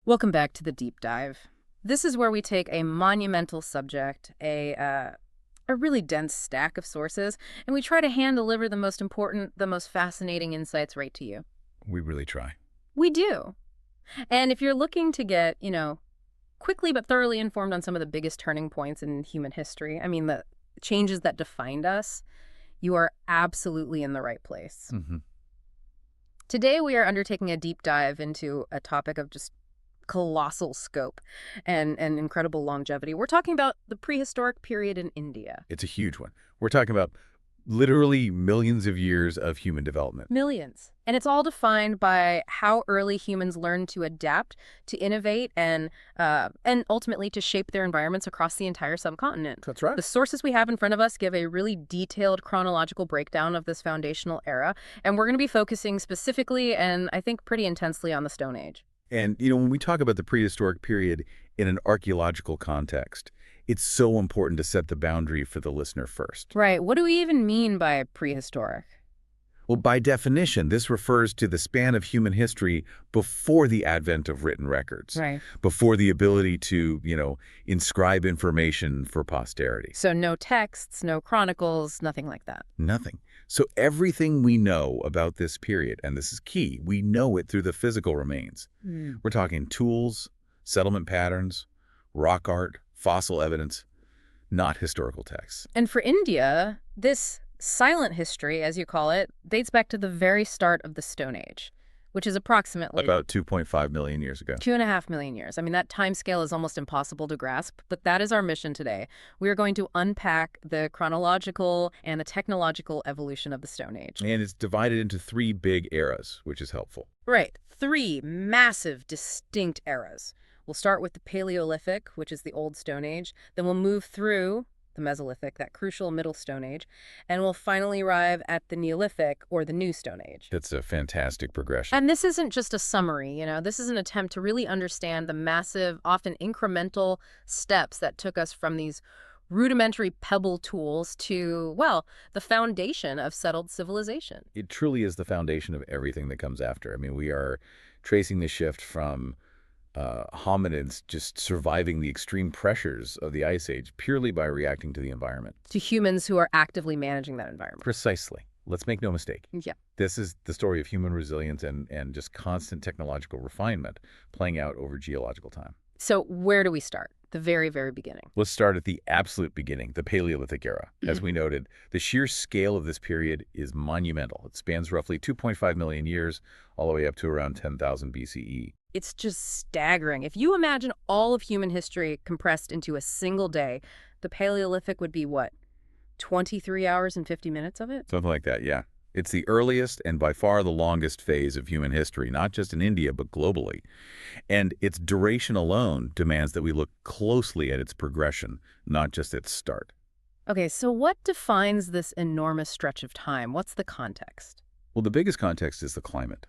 Welcome back to the deep dive. This is where we take a monumental subject, a really dense stack of sources, and we try to hand deliver the most important, the most fascinating insights right to you. We really try. We do. And if you're looking to get, quickly but thoroughly informed on some of the biggest turning points in human history, I mean, the changes that defined us, you are absolutely in the right place. Today, we are undertaking a deep dive into a topic of just colossal scope and incredible longevity. We're talking about the prehistoric period in India. It's a huge one. We're talking about literally millions of years of human development. Millions. And it's all defined by how early humans learned to adapt, to innovate, and ultimately to shape their environments across the entire subcontinent. That's right. The sources we have in front of us give a really detailed chronological breakdown of this foundational era, and we're going to be focusing specifically and I think pretty intensely on the Stone Age. And, when we talk about the prehistoric period in an archaeological context, it's so important to set the boundary for the listener first. Right. What do we even mean by prehistoric? Well, by definition, this refers to the span of human history before the advent of written records, Right. before the ability to, inscribe information for posterity. So no texts, no chronicles, nothing like that. Nothing. So everything we know about this period, and this is key, we know it through the physical remains. We're talking tools, settlement patterns, rock art, fossil evidence, not historical texts. And for India, this silent history, as you call it, dates back to the very start of the Stone Age, which is approximately About 2.5 million years ago. 2.5 million years. I mean, that time scale is almost impossible to grasp, but that is our mission today. We are going to unpack the chronological and the technological evolution of the Stone Age. And it's divided into 3 big eras, which is helpful. Right. 3 massive, distinct eras. We'll start with the Paleolithic, which is the Old Stone Age. Then we'll move through the Mesolithic, that crucial Middle Stone Age. And we'll finally arrive at the Neolithic, or the New Stone Age. It's a fantastic progression. And this isn't just a summary, this is an attempt to really understand the massive, often incremental steps that took us from these rudimentary pebble tools to, well, the foundation of settled civilization. It truly is the foundation of everything that comes after. I mean, we are tracing the shift from hominids just surviving the extreme pressures of the Ice Age purely by reacting to the environment. To humans who are actively managing that environment. Precisely. Let's make no mistake. Yeah. This is the story of human resilience and just constant technological refinement playing out over geological time. So where do we start? The very, very beginning. Let's start at the absolute beginning, the Paleolithic era. As we noted, the sheer scale of this period is monumental. It spans roughly 2.5 million years, all the way up to around 10,000 BCE. It's just staggering. If you imagine all of human history compressed into a single day, the Paleolithic would be what? 23 hours and 50 minutes of it? Something like that, yeah. It's the earliest and by far the longest phase of human history, not just in India, but globally. And its duration alone demands that we look closely at its progression, not just its start. Okay, so what defines this enormous stretch of time? What's the context? Well, the biggest context is the climate.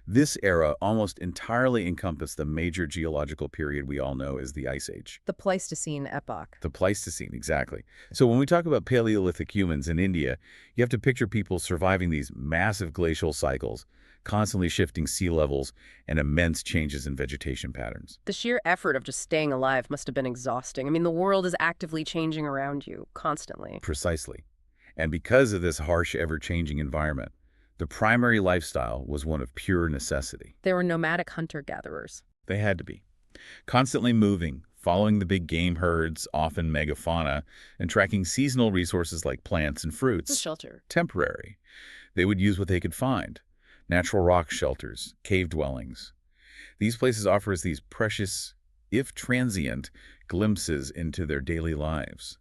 This era almost entirely encompassed the major geological period we all know as the Ice Age. The Pleistocene epoch. The Pleistocene, exactly. So when we talk about Paleolithic humans in India, you have to picture people surviving these massive glacial cycles, constantly shifting sea levels, and immense changes in vegetation patterns. The sheer effort of just staying alive must have been exhausting. I mean, the world is actively changing around you constantly. Precisely. And because of this harsh, ever-changing environment, the primary lifestyle was one of pure necessity. They were nomadic hunter-gatherers. They had to be. Constantly moving, following the big game herds, often megafauna, and tracking seasonal resources like plants and fruits. The shelter. Temporary. They would use what they could find. Natural rock shelters, cave dwellings. These places offer us these precious, if transient, glimpses into their daily lives.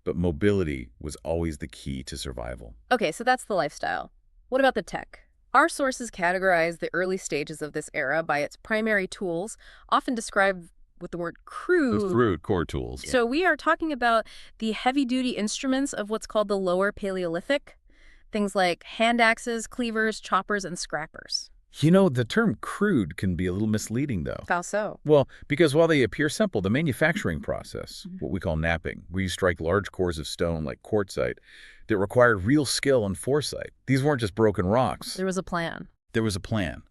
But mobility was always the key to survival. Okay, so that's the lifestyle. What about the tech? Our sources categorize the early stages of this era by its primary tools, often described with the word crude. Through core tools. So we are talking about the heavy-duty instruments of what's called the Lower Paleolithic, things like hand axes, cleavers, choppers, and scrappers. The term crude can be a little misleading, though. How so? Well, because while they appear simple, the manufacturing process, what we call knapping, where you strike large cores of stone like quartzite, that required real skill and foresight. These weren't just broken rocks. There was a plan. There was a plan.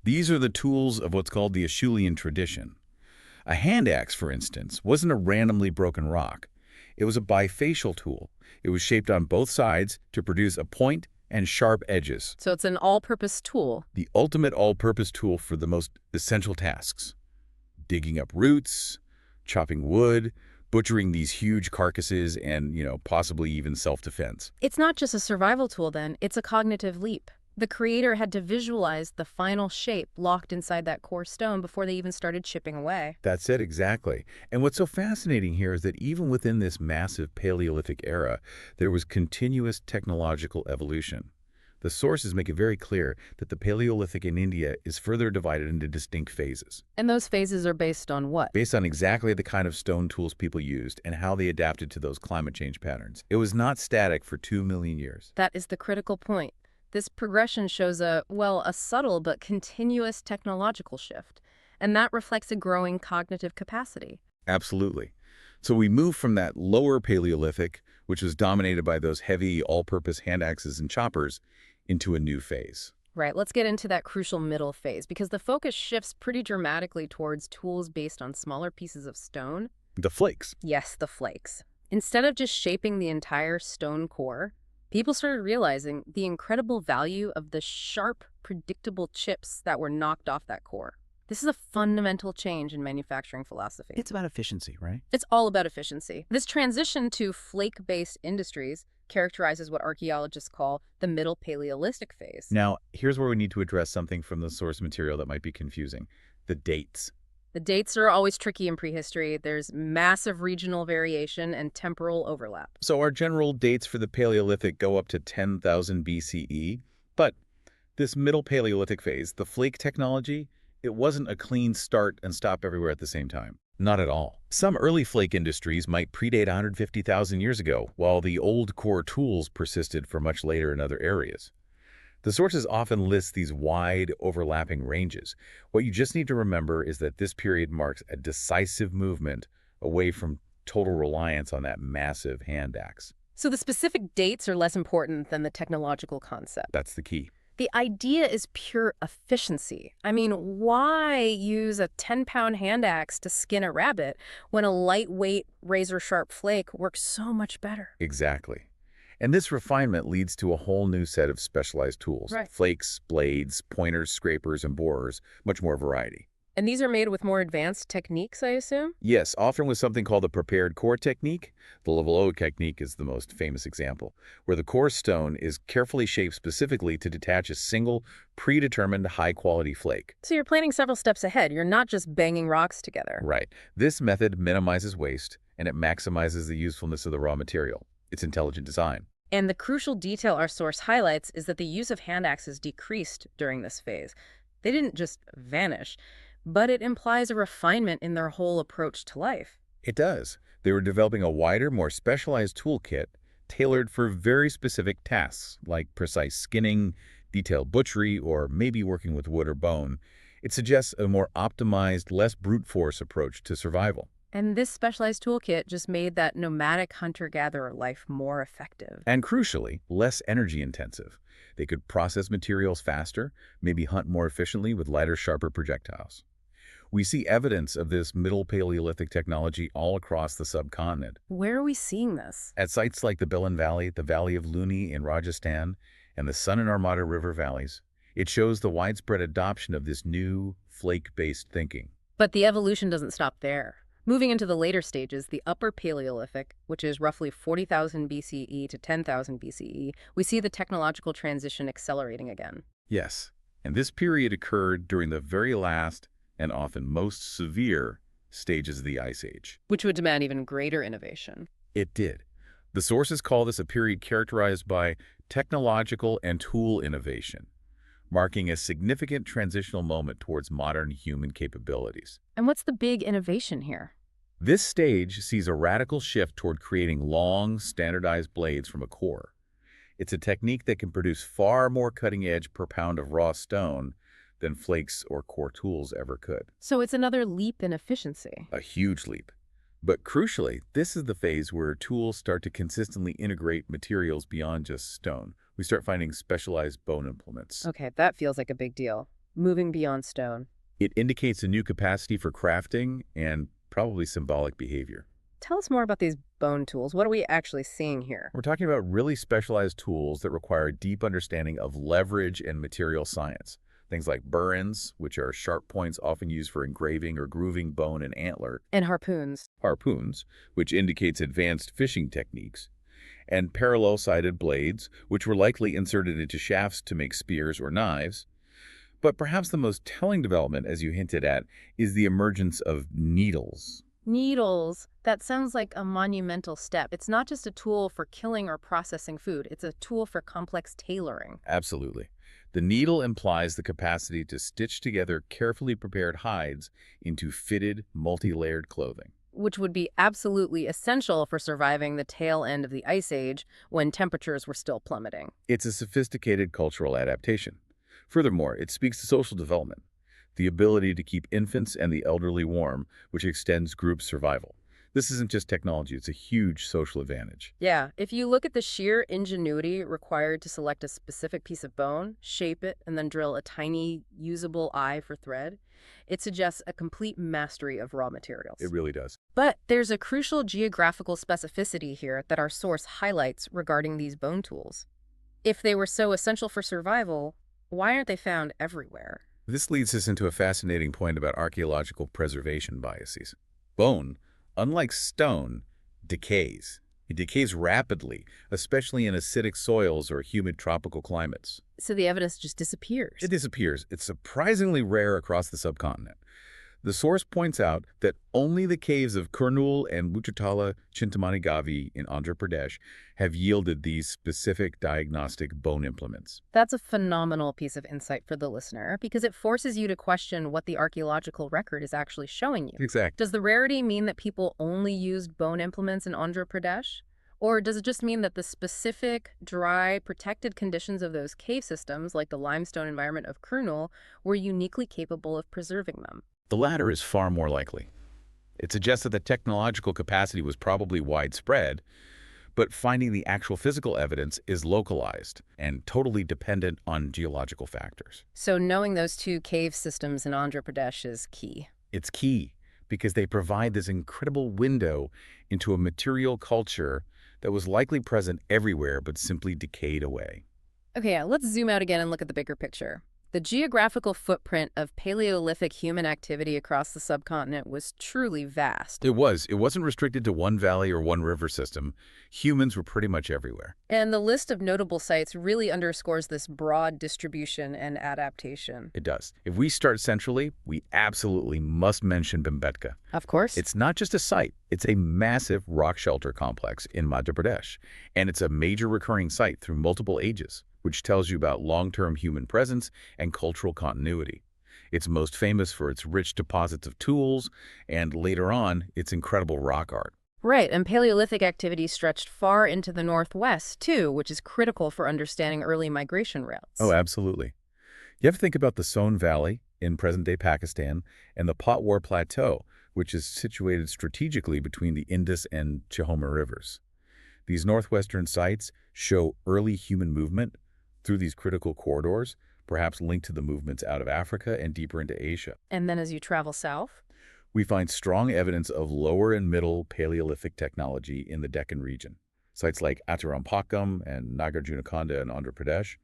These are the tools of what's called the Acheulean tradition. A hand axe, for instance, wasn't a randomly broken rock. It was a bifacial tool. It was shaped on both sides to produce a point and sharp edges. So it's an all-purpose tool. The ultimate all-purpose tool for the most essential tasks. Digging up roots, chopping wood, butchering these huge carcasses, and, possibly even self-defense. It's not just a survival tool then, it's a cognitive leap. The creator had to visualize the final shape locked inside that core stone before they even started chipping away. That's it, exactly. And what's so fascinating here is that even within this massive Paleolithic era, there was continuous technological evolution. The sources make it very clear that the Paleolithic in India is further divided into distinct phases, And those phases are based on what? based on exactly the kind of stone tools people used and how they adapted to those climate change patterns. It was not static for 2 million years. That is the critical point. This progression shows a subtle but continuous technological shift, and that reflects a growing cognitive capacity. Absolutely. So we move from that lower Paleolithic, which was dominated by those heavy all-purpose hand axes and choppers, into a new phase. Right, let's get into that crucial middle phase, because the focus shifts pretty dramatically towards tools based on smaller pieces of stone. The flakes. Yes, the flakes. Instead of just shaping the entire stone core, people started realizing the incredible value of the sharp, predictable chips that were knocked off that core. This is a fundamental change in manufacturing philosophy. It's about efficiency, right? It's all about efficiency. This transition to flake-based industries characterizes what archaeologists call the Middle Paleolithic phase. Now, here's where we need to address something from the source material that might be confusing. The dates. The dates are always tricky in prehistory. There's massive regional variation and temporal overlap. So our general dates for the Paleolithic go up to 10,000 BCE, but this Middle Paleolithic phase, the flake technology, it wasn't a clean start and stop everywhere at the same time. Not at all. Some early flake industries might predate 150,000 years ago, while the old core tools persisted for much later in other areas. The sources often list these wide, overlapping ranges. What you just need to remember is that this period marks a decisive movement away from total reliance on that massive hand axe. So the specific dates are less important than the technological concept. That's the key. The idea is pure efficiency. I mean, why use a 10-pound hand axe to skin a rabbit when a lightweight, razor-sharp flake works so much better? Exactly. And this refinement leads to a whole new set of specialized tools. Right. Flakes, blades, pointers, scrapers, and borers, much more variety. And these are made with more advanced techniques, I assume? Yes, often with something called the prepared core technique. The Levallois technique is the most famous example, where the core stone is carefully shaped specifically to detach a single, predetermined high-quality flake. So you're planning several steps ahead. You're not just banging rocks together. Right. This method minimizes waste, and it maximizes the usefulness of the raw material. It's intelligent design. And the crucial detail our source highlights is that the use of hand axes decreased during this phase. They didn't just vanish, but it implies a refinement in their whole approach to life. It does. They were developing a wider, more specialized toolkit tailored for very specific tasks, like precise skinning, detailed butchery, or maybe working with wood or bone. It suggests a more optimized, less brute force approach to survival. And this specialized toolkit just made that nomadic hunter-gatherer life more effective. And crucially, less energy intensive. They could process materials faster, maybe hunt more efficiently with lighter, sharper projectiles. We see evidence of this Middle Paleolithic technology all across the subcontinent. Where are we seeing this? At sites like the Bilan Valley, the Valley of Luni in Rajasthan, and the Sun and Armada River valleys, it shows the widespread adoption of this new, flake-based thinking. But the evolution doesn't stop there. Moving into the later stages, the Upper Paleolithic, which is roughly 40,000 BCE to 10,000 BCE, we see the technological transition accelerating again. Yes, and this period occurred during the very last and often most severe stages of the Ice Age. Which would demand even greater innovation. It did. The sources call this a period characterized by technological and tool innovation, marking a significant transitional moment towards modern human capabilities. And what's the big innovation here? This stage sees a radical shift toward creating long, standardized blades from a core. It's a technique that can produce far more cutting edge per pound of raw stone than flakes or core tools ever could. So it's another leap in efficiency. A huge leap. But crucially, this is the phase where tools start to consistently integrate materials beyond just stone. We start finding specialized bone implements. Okay, that feels like a big deal. moving beyond stone. It indicates a new capacity for crafting and probably symbolic behavior. Tell us more about these bone tools. What are we actually seeing here? We're talking about really specialized tools that require a deep understanding of leverage and material science. Things like burins, which are sharp points often used for engraving or grooving bone and antler, And harpoons. harpoons, which indicates advanced fishing techniques, and parallel-sided blades, which were likely inserted into shafts to make spears or knives. But perhaps the most telling development, as you hinted at, is the emergence of needles. Needles. That sounds like a monumental step. It's not just a tool for killing or processing food. It's a tool for complex tailoring. Absolutely. The needle implies the capacity to stitch together carefully prepared hides into fitted, multi-layered clothing. Which would be absolutely essential for surviving the tail end of the Ice Age when temperatures were still plummeting. It's a sophisticated cultural adaptation. Furthermore, it speaks to social development, the ability to keep infants and the elderly warm, which extends group survival. This isn't just technology, it's a huge social advantage. Yeah, if you look at the sheer ingenuity required to select a specific piece of bone, shape it, and then drill a tiny, usable eye for thread, it suggests a complete mastery of raw materials. It really does. But there's a crucial geographical specificity here that our source highlights regarding these bone tools. If they were so essential for survival, why aren't they found everywhere? This leads us into a fascinating point about archaeological preservation biases. Bone, unlike stone, decays. It decays rapidly, especially in acidic soils or humid tropical climates. So the evidence just disappears. It disappears. It's surprisingly rare across the subcontinent. The source points out that only the caves of Kurnool and Luchitala Chintamani Gavi in Andhra Pradesh have yielded these specific diagnostic bone implements. That's a phenomenal piece of insight for the listener because it forces you to question what the archaeological record is actually showing you. Exactly. Does the rarity mean that people only used bone implements in Andhra Pradesh? Or does it just mean that the specific, dry, protected conditions of those cave systems, like the limestone environment of Kurnool, were uniquely capable of preserving them? The latter is far more likely. It suggests that the technological capacity was probably widespread, but finding the actual physical evidence is localized and totally dependent on geological factors. So knowing those two cave systems in Andhra Pradesh is key. It's key because they provide this incredible window into a material culture that was likely present everywhere but simply decayed away. Okay, let's zoom out again and look at the bigger picture. The geographical footprint of Paleolithic human activity across the subcontinent was truly vast. It was. It wasn't restricted to one valley or one river system. Humans were pretty much everywhere. And the list of notable sites really underscores this broad distribution and adaptation. It does. If we start centrally, we absolutely must mention Bhimbetka. Of course. It's not just a site. It's a massive rock shelter complex in Madhya Pradesh. And it's a major recurring site through multiple ages, which tells you about long-term human presence and cultural continuity. It's most famous for its rich deposits of tools, and later on, its incredible rock art. Right, and Paleolithic activity stretched far into the northwest, too, which is critical for understanding early migration routes. Oh, absolutely. You have to think about the Soan Valley in present-day Pakistan and the Potwar Plateau, which is situated strategically between the Indus and Chihoma rivers. These northwestern sites show early human movement through these critical corridors, perhaps linked to the movements out of Africa and deeper into Asia. And then as you travel south? We find strong evidence of lower and middle Paleolithic technology in the Deccan region. Sites like Atirampakam and Nagarjunakonda in Andhra Pradesh.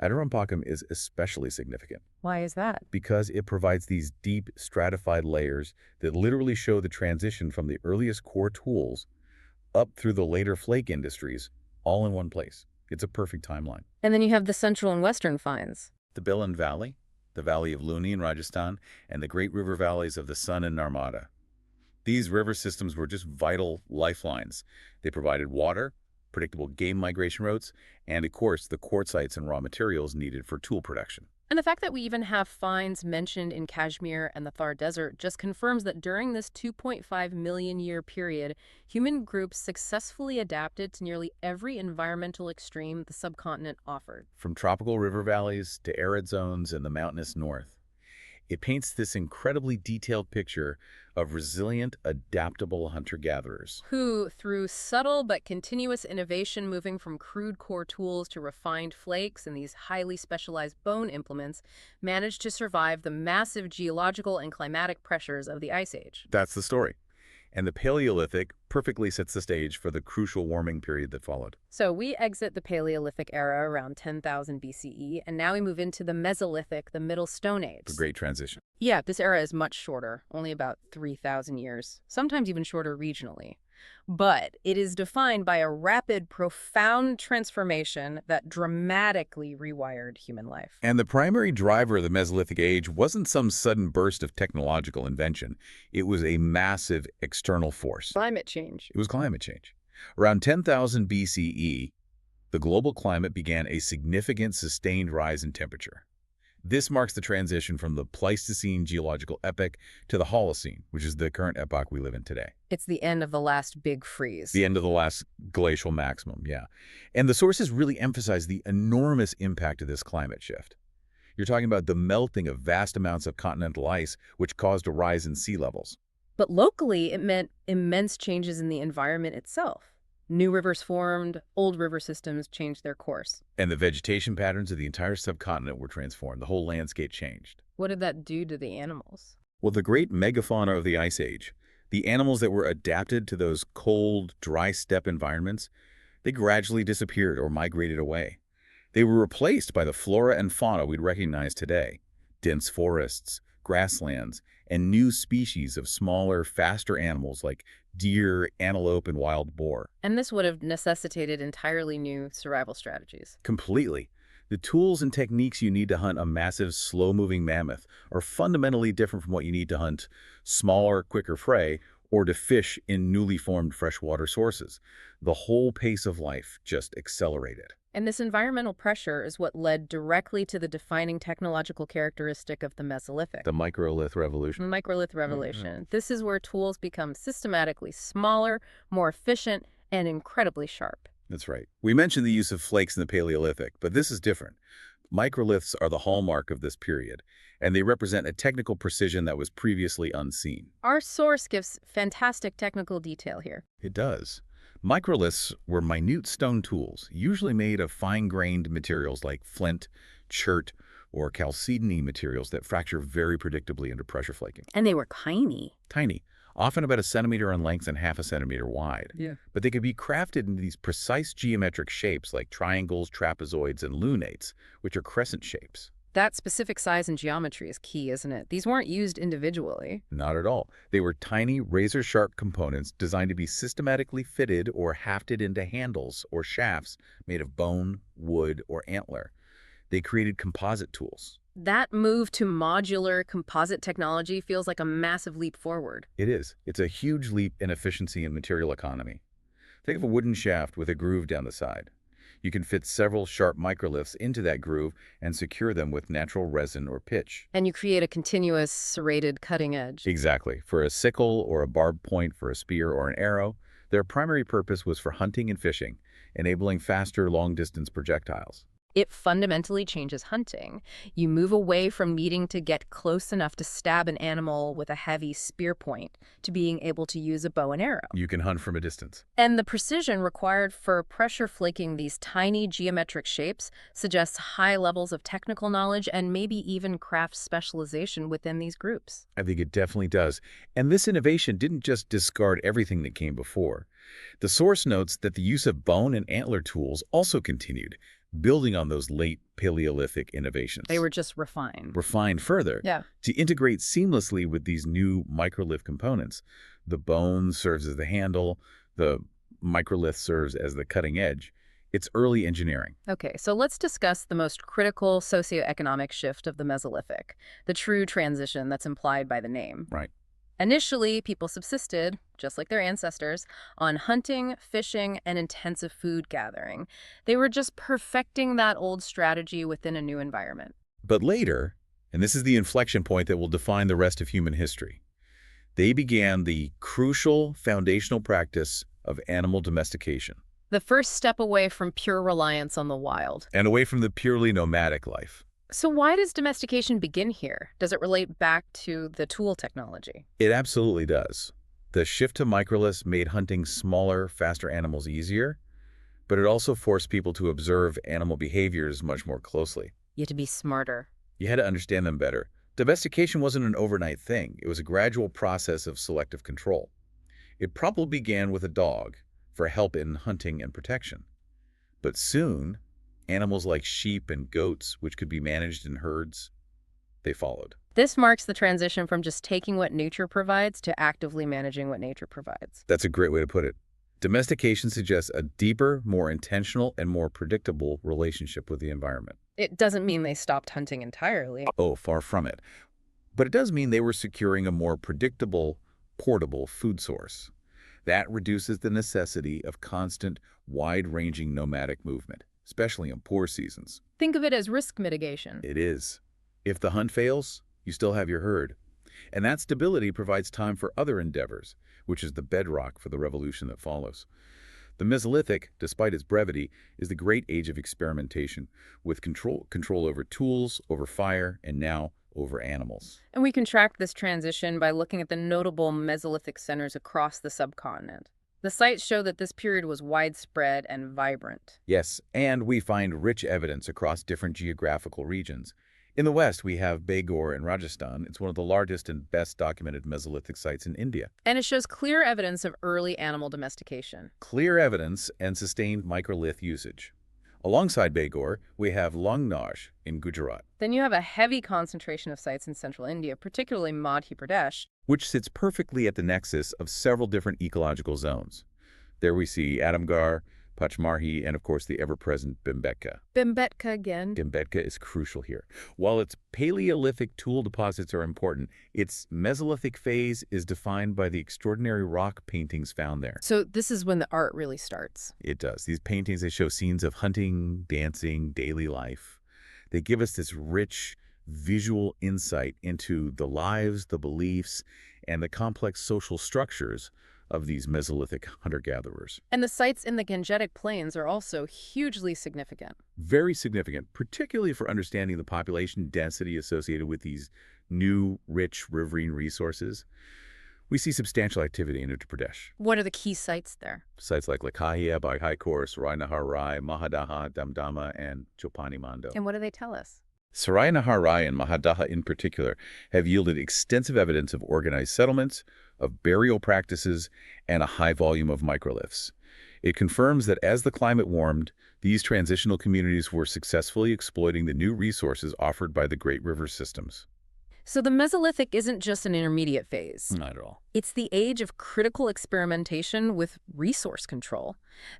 Atirampakam is especially significant Why is that? because it provides these deep stratified layers that literally show the transition from the earliest core tools up through the later flake industries, all in one place. It's a perfect timeline. And then you have the central and western finds. The Bilan Valley, the Valley of Luni in Rajasthan, and the great river valleys of the Sun and Narmada. These river systems were just vital lifelines. They provided water, predictable game migration routes, and of course, the quartzites and raw materials needed for tool production. And the fact that we even have finds mentioned in Kashmir and the Thar Desert just confirms that during this 2.5 million year period, human groups successfully adapted to nearly every environmental extreme the subcontinent offered. From tropical river valleys to arid zones in the mountainous north. It paints this incredibly detailed picture of resilient, adaptable hunter-gatherers. Who, through subtle but continuous innovation moving from crude core tools to refined flakes and these highly specialized bone implements, managed to survive the massive geological and climatic pressures of the Ice Age. That's the story. And the Paleolithic perfectly sets the stage for the crucial warming period that followed. So we exit the Paleolithic era around 10,000 BCE, and now we move into the Mesolithic, the Middle Stone Age. The great transition. Yeah, this era is much shorter, only about 3,000 years, sometimes even shorter regionally. But it is defined by a rapid, profound transformation that dramatically rewired human life. And the primary driver of the Mesolithic age wasn't some sudden burst of technological invention. It was a massive external force. Climate change. It was climate change. Around 10,000 BCE, the global climate began a significant sustained rise in temperature. This marks the transition from the Pleistocene geological epoch to the Holocene, which is the current epoch we live in today. It's the end of the last big freeze. The end of the last glacial maximum, yeah. And the sources really emphasize the enormous impact of this climate shift. You're talking about the melting of vast amounts of continental ice, which caused a rise in sea levels. But locally, it meant immense changes in the environment itself. New rivers formed, old river systems changed their course. And the vegetation patterns of the entire subcontinent were transformed. The whole landscape changed. What did that do to the animals? Well, the great megafauna of the Ice Age, the animals that were adapted to those cold, dry steppe environments, they gradually disappeared or migrated away. They were replaced by the flora and fauna we'd recognize today: dense forests, grasslands, and new species of smaller, faster animals like deer, antelope, and wild boar. And this would have necessitated entirely new survival strategies. Completely. The tools and techniques you need to hunt a massive, slow-moving mammoth are fundamentally different from what you need to hunt smaller, quicker prey or to fish in newly formed freshwater sources. The whole pace of life just accelerated. And this environmental pressure is what led directly to the defining technological characteristic of the Mesolithic. The microlith The revolution. microlith revolution. This is where tools become systematically smaller, more efficient, and incredibly sharp. That's right. We mentioned the use of flakes in the Paleolithic, but this is different. Microliths are the hallmark of this period, and they represent a technical precision that was previously unseen. Our source gives fantastic technical detail here. It does. Microliths were minute stone tools, usually made of fine-grained materials like flint, chert, or chalcedony materials that fracture very predictably under pressure flaking. And they were tiny. Tiny, often about a centimeter in length and half a centimeter wide. Yeah. But they could be crafted into these precise geometric shapes like triangles, trapezoids, and lunates, which are crescent shapes. That specific size and geometry is key, isn't it? These weren't used individually. Not at all. They were tiny, razor-sharp components designed to be systematically fitted or hafted into handles or shafts made of bone, wood, or antler. They created composite tools. That move to modular composite technology feels like a massive leap forward. It is. It's a huge leap in efficiency and material economy. Think of a wooden shaft with a groove down the side. You can fit several sharp microliths into that groove and secure them with natural resin or pitch. And you create a continuous serrated cutting edge. Exactly. For a sickle or a barbed point for a spear or an arrow, their primary purpose was for hunting and fishing, enabling faster, long-distance projectiles. It fundamentally changes hunting. You move away from needing to get close enough to stab an animal with a heavy spear point to being able to use a bow and arrow. You can hunt from a distance. And the precision required for pressure flaking these tiny geometric shapes suggests high levels of technical knowledge and maybe even craft specialization within these groups. I think it definitely does. And this innovation didn't just discard everything that came before. The source notes that the use of bone and antler tools also continued, building on those late Paleolithic innovations. They were just refined. Refined further Yeah. to integrate seamlessly with these new microlith components. The bone serves as the handle, the microlith serves as the cutting edge. It's early engineering. Okay, so let's discuss the most critical socioeconomic shift of the Mesolithic, the true transition that's implied by the name. Right. Initially, people subsisted, just like their ancestors, on hunting, fishing, and intensive food gathering. They were just perfecting that old strategy within a new environment. But later, and this is the inflection point that will define the rest of human history, they began the crucial foundational practice of animal domestication. The first step away from pure reliance on the wild. And away from the purely nomadic life. So why does domestication begin here? Does it relate back to the tool technology? It absolutely does. The shift to microliths made hunting smaller, faster animals easier, but it also forced people to observe animal behaviors much more closely. You have to be smarter. You had to understand them better. Domestication wasn't an overnight thing. It was a gradual process of selective control. It probably began with a dog for help in hunting and protection. But soon, animals like sheep and goats, which could be managed in herds, they followed. This marks the transition from just taking what nature provides to actively managing what nature provides. That's a great way to put it. Domestication suggests a deeper, more intentional, and more predictable relationship with the environment. It doesn't mean they stopped hunting entirely. Oh, far from it. But it does mean they were securing a more predictable, portable food source. That reduces the necessity of constant, wide-ranging nomadic movement, especially in poor seasons. Think of it as risk mitigation. It is. If the hunt fails, you still have your herd. And that stability provides time for other endeavors, which is the bedrock for the revolution that follows. The Mesolithic, despite its brevity, is the great age of experimentation, with control over tools, over fire, and now over animals. And we can track this transition by looking at the notable Mesolithic centers across the subcontinent. The sites show that this period was widespread and vibrant. Yes, and we find rich evidence across different geographical regions. In the west, we have Begor in Rajasthan. It's one of the largest and best documented Mesolithic sites in India. And it shows clear evidence of early animal domestication. Clear evidence and sustained microlith usage. Alongside Begor, we have Longnaj in Gujarat, Then you have a heavy concentration of sites in central India, particularly Madhya Pradesh. which sits perfectly at the nexus of several different ecological zones. There we see Adamgar, Pachmarhi, and of course the ever-present Bhimbetka. Bhimbetka again. Bhimbetka is crucial here. While its Paleolithic tool deposits are important, its Mesolithic phase is defined by the extraordinary rock paintings found there. So this is when the art really starts. It does. These paintings, they show scenes of hunting, dancing, daily life. They give us this rich visual insight into the lives, the beliefs, and the complex social structures of these Mesolithic hunter-gatherers. And the sites in the Gangetic Plains are also hugely significant. Very significant, particularly for understanding the population density associated with these new, rich riverine resources. We see substantial activity in Uttar Pradesh. What are the key sites there? Sites like Lakhia, Bhaikor, Sarai Nahar Rai, Mahadaha, Damdama, and Chopani Mando. And what do they tell us? Sarai Nahar Rai and Mahadaha in particular have yielded extensive evidence of organized settlements, of burial practices, and a high volume of microliths. It confirms that as the climate warmed, these transitional communities were successfully exploiting the new resources offered by the great river systems. So the Mesolithic isn't just an intermediate phase. Not at all. It's the age of critical experimentation with resource control.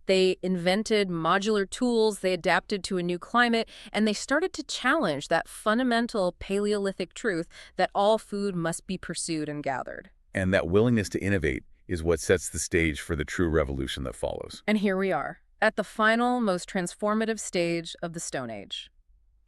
They invented modular tools, they adapted to a new climate, and they started to challenge that fundamental Paleolithic truth that all food must be pursued and gathered. And that willingness to innovate is what sets the stage for the true revolution that follows. And here we are, at the final, most transformative stage of the Stone Age,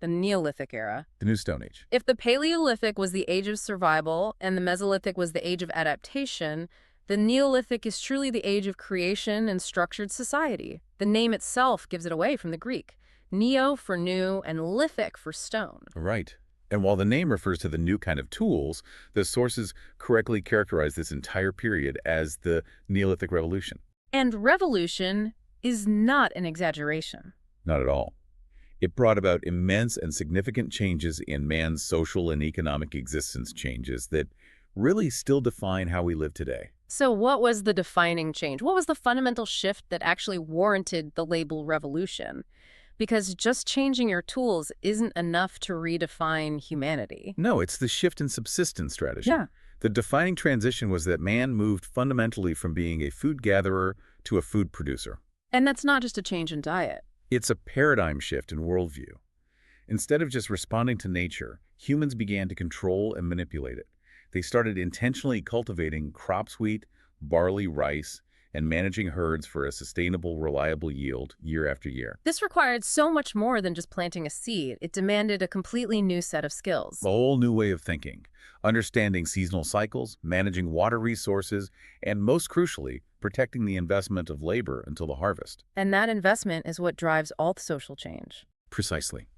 the Neolithic era. The New Stone Age. If the Paleolithic was the age of survival and the Mesolithic was the age of adaptation, the Neolithic is truly the age of creation and structured society. The name itself gives it away from the Greek. Neo for new and lithic for stone. Right. And while the name refers to the new kind of tools, the sources correctly characterize this entire period as the Neolithic Revolution. And revolution is not an exaggeration. Not at all. It brought about immense and significant changes in man's social and economic existence, changes that really still define how we live today. So what was the defining change? What was the fundamental shift that actually warranted the label revolution? Because just changing your tools isn't enough to redefine humanity. No, it's the shift in subsistence strategy. Yeah. The defining transition was that man moved fundamentally from being a food gatherer to a food producer. And that's not just a change in diet. It's a paradigm shift in worldview. Instead of just responding to nature, humans began to control and manipulate it. They started intentionally cultivating crops, wheat, barley, rice, and managing herds for a sustainable, reliable yield year after year. This required so much more than just planting a seed. It demanded a completely new set of skills. A whole new way of thinking, understanding seasonal cycles, managing water resources, and most crucially, protecting the investment of labor until the harvest. And that investment is what drives all the social change. Precisely.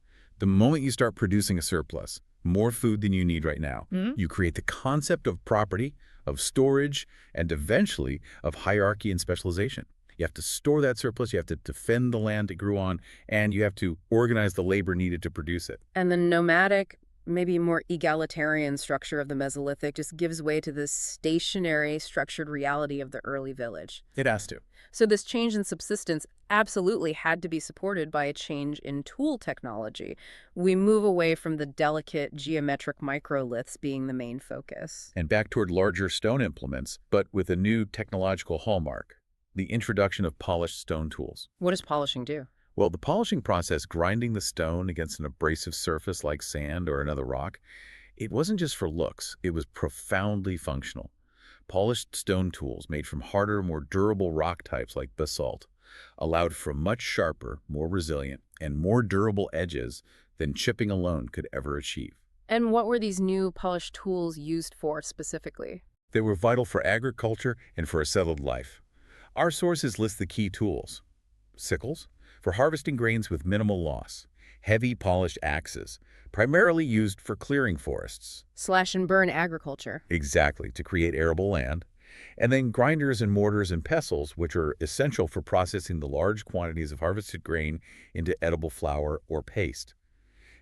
The moment you start producing a surplus, more food than you need right now, Hmm? you create the concept of property, of storage, and eventually of hierarchy and specialization. You have to store that surplus, you have to defend the land it grew on, and you have to organize the labor needed to produce it. And the nomadic, maybe more egalitarian structure of the Mesolithic just gives way to this stationary, structured reality of the early village. It has to. So this change in subsistence absolutely had to be supported by a change in tool technology. We move away from the delicate geometric microliths being the main focus. And back toward larger stone implements, but with a new technological hallmark, the introduction of polished stone tools. What does polishing do? Well, the polishing process, grinding the stone against an abrasive surface like sand or another rock, it wasn't just for looks, it was profoundly functional. Polished stone tools made from harder, more durable rock types like basalt allowed for much sharper, more resilient, and more durable edges than chipping alone could ever achieve. And what were these new polished tools used for specifically? They were vital for agriculture and for a settled life. Our sources list the key tools. Sickles, for harvesting grains with minimal loss. Heavy polished axes, primarily used for clearing forests. Slash and burn agriculture. Exactly, to create arable land. And then grinders and mortars and pestles, which are essential for processing the large quantities of harvested grain into edible flour or paste.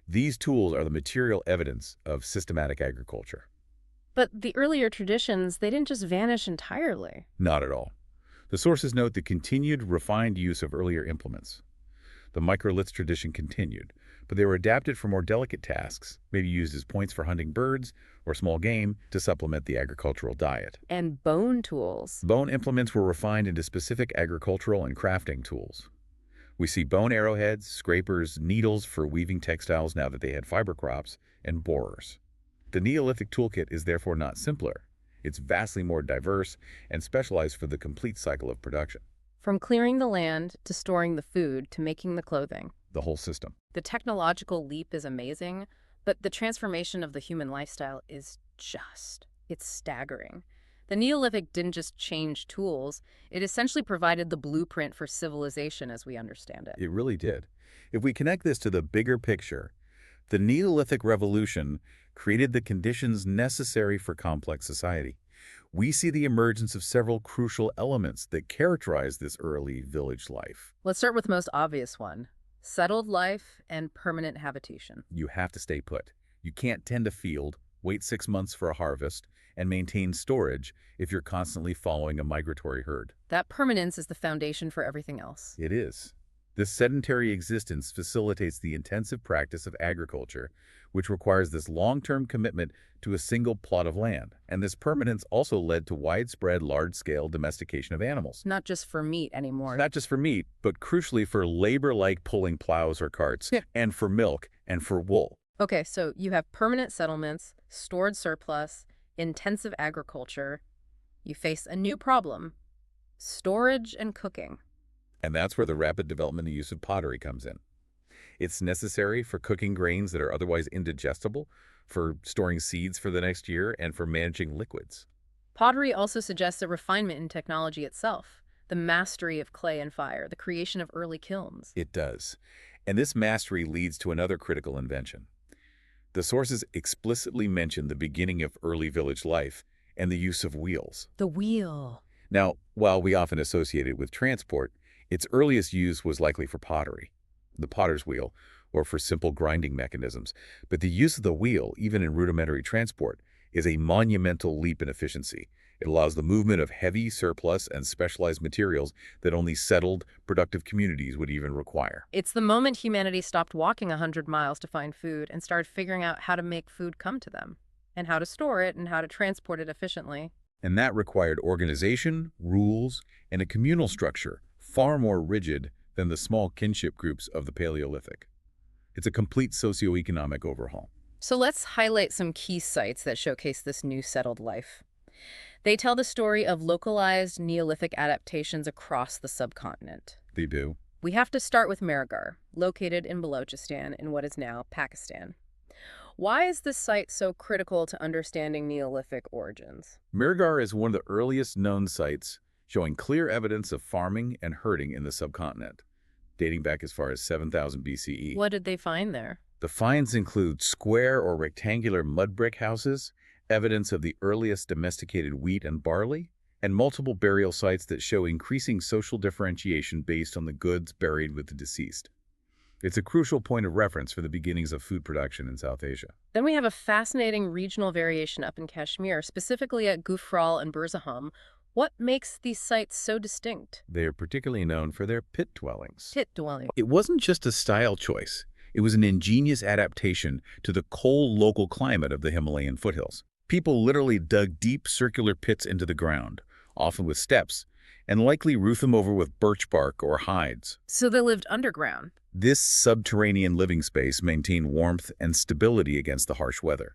These tools are the material evidence of systematic agriculture. But the earlier traditions, they didn't just vanish entirely. Not at all. The sources note the continued refined use of earlier implements. The microliths tradition continued, but they were adapted for more delicate tasks, maybe used as points for hunting birds or small game to supplement the agricultural diet. And bone tools. Bone implements were refined into specific agricultural and crafting tools. We see bone arrowheads, scrapers, needles for weaving textiles now that they had fiber crops, and borers. The Neolithic toolkit is therefore not simpler. It's vastly more diverse and specialized for the complete cycle of production. From clearing the land to storing the food to making the clothing. The whole system. The technological leap is amazing, but the transformation of the human lifestyle is it's staggering. The Neolithic didn't just change tools, it essentially provided the blueprint for civilization as we understand it. It really did. If we connect this to the bigger picture, the Neolithic Revolution created the conditions necessary for complex society. We see the emergence of several crucial elements that characterize this early village life. Let's start with the most obvious one. Settled life and permanent habitation. You have to stay put. You can't tend a field, wait 6 months for a harvest, and maintain storage if you're constantly following a migratory herd. That permanence is the foundation for everything else. It is. This sedentary existence facilitates the intensive practice of agriculture, which requires this long-term commitment to a single plot of land. And this permanence also led to widespread, large-scale domestication of animals. Not just for meat anymore. Not just for meat, but crucially for labor like pulling plows or carts, and for milk, and for wool. Okay, so you have permanent settlements, stored surplus, intensive agriculture. You face a new problem: storage and cooking. And that's where the rapid development and use of pottery comes in. It's necessary for cooking grains that are otherwise indigestible, for storing seeds for the next year, and for managing liquids. Pottery also suggests a refinement in technology itself, the mastery of clay and fire, the creation of early kilns. It does. And this mastery leads to another critical invention. The sources explicitly mention the beginning of early village life and the use of wheels. The wheel. Now, while we often associate it with transport, its earliest use was likely for pottery, the potter's wheel, or for simple grinding mechanisms. But the use of the wheel, even in rudimentary transport, is a monumental leap in efficiency. It allows the movement of heavy surplus and specialized materials that only settled, productive communities would even require. It's the moment humanity stopped walking 100 miles to find food and started figuring out how to make food come to them, and how to store it and how to transport it efficiently. And that required organization, rules, and a communal structure far more rigid than the small kinship groups of the Paleolithic. It's a complete socioeconomic overhaul. So let's highlight some key sites that showcase this new settled life. They tell the story of localized Neolithic adaptations across the subcontinent. They do. We have to start with Mehrgarh, located in Balochistan in what is now Pakistan. Why is this site so critical to understanding Neolithic origins? Mehrgarh is one of the earliest known sites showing clear evidence of farming and herding in the subcontinent, dating back as far as 7000 BCE. What did they find there? The finds include square or rectangular mud brick houses, evidence of the earliest domesticated wheat and barley, and multiple burial sites that show increasing social differentiation based on the goods buried with the deceased. It's a crucial point of reference for the beginnings of food production in South Asia. Then we have a fascinating regional variation up in Kashmir, specifically at Gufral and Burzahum. What makes these sites so distinct? They are particularly known for their pit dwellings. Pit dwelling. It wasn't just a style choice. It was an ingenious adaptation to the cold local climate of the Himalayan foothills. People literally dug deep circular pits into the ground, often with steps, and likely roofed them over with birch bark or hides. So they lived underground. This subterranean living space maintained warmth and stability against the harsh weather.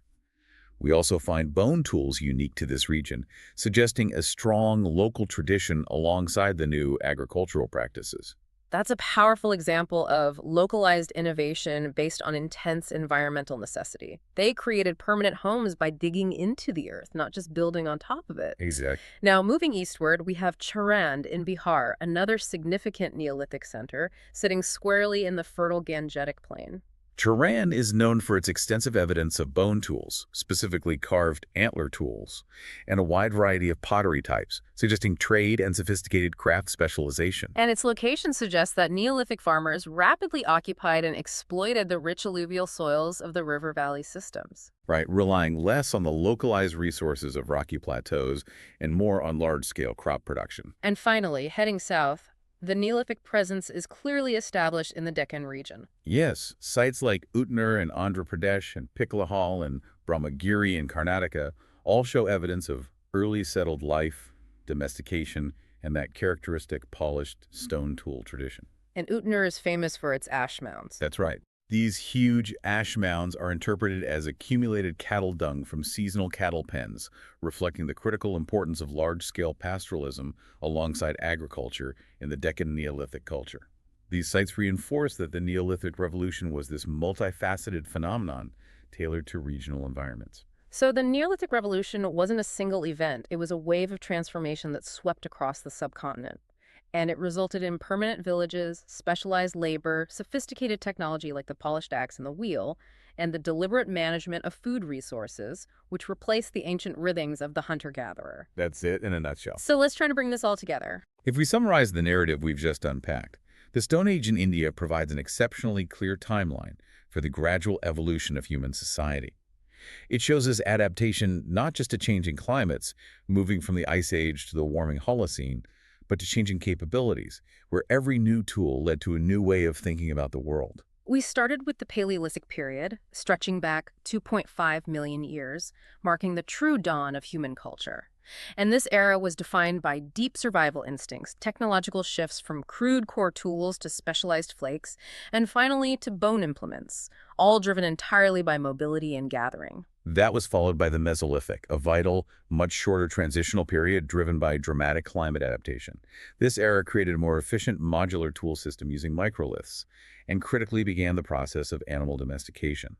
We also find bone tools unique to this region, suggesting a strong local tradition alongside the new agricultural practices. That's a powerful example of localized innovation based on intense environmental necessity. They created permanent homes by digging into the earth, not just building on top of it. Exactly. Now, moving eastward, we have Charand in Bihar, another significant Neolithic center, sitting squarely in the fertile Gangetic Plain. Turan is known for its extensive evidence of bone tools, specifically carved antler tools, and a wide variety of pottery types, suggesting trade and sophisticated craft specialization. And its location suggests that Neolithic farmers rapidly occupied and exploited the rich alluvial soils of the river valley systems. Right, relying less on the localized resources of rocky plateaus and more on large-scale crop production. And finally, heading south, the Neolithic presence is clearly established in the Deccan region. Yes, sites like Utnar in Andhra Pradesh and Piklahal and Brahmagiri in Karnataka all show evidence of early settled life, domestication, and that characteristic polished stone tool tradition. And Utnar is famous for its ash mounds. That's right. These huge ash mounds are interpreted as accumulated cattle dung from seasonal cattle pens, reflecting the critical importance of large-scale pastoralism alongside agriculture in the Deccan Neolithic culture. These sites reinforce that the Neolithic Revolution was this multifaceted phenomenon tailored to regional environments. So the Neolithic Revolution wasn't a single event. It was a wave of transformation that swept across the subcontinent. And it resulted in permanent villages, specialized labor, sophisticated technology like the polished axe and the wheel, and the deliberate management of food resources, which replaced the ancient rhythms of the hunter-gatherer. That's it in a nutshell. So let's try to bring this all together. If we summarize the narrative we've just unpacked, the Stone Age in India provides an exceptionally clear timeline for the gradual evolution of human society. It shows us adaptation not just to changing climates, moving from the Ice Age to the warming Holocene, but to changing capabilities, where every new tool led to a new way of thinking about the world. We started with the Paleolithic period, stretching back 2.5 million years, marking the true dawn of human culture. And this era was defined by deep survival instincts, technological shifts from crude core tools to specialized flakes, and finally to bone implements, all driven entirely by mobility and gathering. That was followed by the Mesolithic, a vital, much shorter transitional period driven by dramatic climate adaptation. This era created a more efficient modular tool system using microliths, and critically began the process of animal domestication.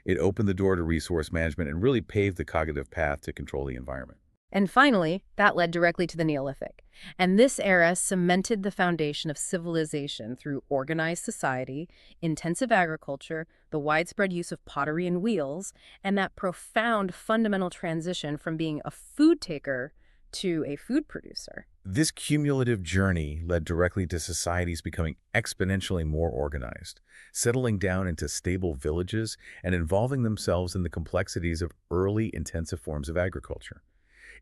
It opened the door to resource management and really paved the cognitive path to control the environment. And finally, that led directly to the Neolithic. And this era cemented the foundation of civilization through organized society, intensive agriculture, the widespread use of pottery and wheels, and that profound fundamental transition from being a food taker to a food producer. This cumulative journey led directly to societies becoming exponentially more organized, settling down into stable villages and involving themselves in the complexities of early intensive forms of agriculture.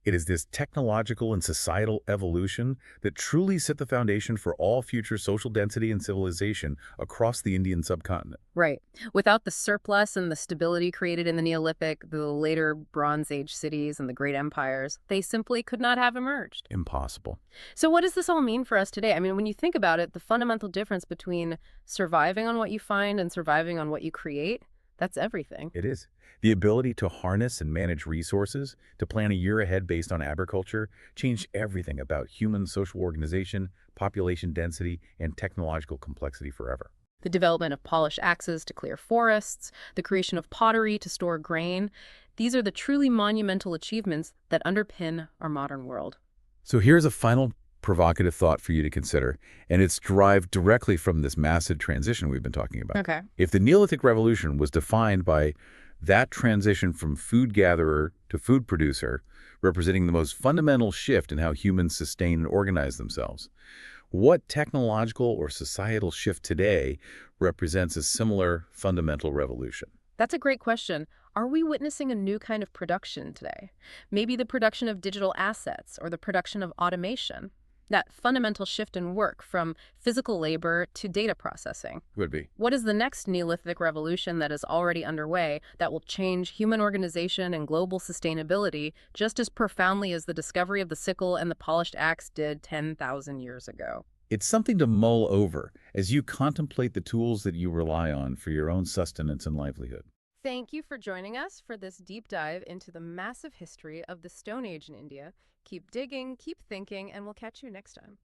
It is this technological and societal evolution that truly set the foundation for all future social density and civilization across the Indian subcontinent. Right. Without the surplus and the stability created in the Neolithic, the later Bronze Age cities and the great empires, they simply could not have emerged. Impossible. So what does this all mean for us today? I mean, when you think about it, the fundamental difference between surviving on what you find and surviving on what you create, that's everything. It is. The ability to harness and manage resources, to plan a year ahead based on agriculture, changed everything about human social organization, population density, and technological complexity forever. The development of polished axes to clear forests, the creation of pottery to store grain, these are the truly monumental achievements that underpin our modern world. So here's a final provocative thought for you to consider, and it's derived directly from this massive transition we've been talking about. Okay. If the Neolithic Revolution was defined by that transition from food gatherer to food producer, representing the most fundamental shift in how humans sustain and organize themselves, what technological or societal shift today represents a similar fundamental revolution? That's a great question. Are we witnessing a new kind of production today? Maybe the production of digital assets or the production of automation? That fundamental shift in work from physical labor to data processing. Would be. What is the next Neolithic revolution that is already underway that will change human organization and global sustainability just as profoundly as the discovery of the sickle and the polished axe did 10,000 years ago? It's something to mull over as you contemplate the tools that you rely on for your own sustenance and livelihood. Thank you for joining us for this deep dive into the massive history of the Stone Age in India. Keep digging, keep thinking, and we'll catch you next time.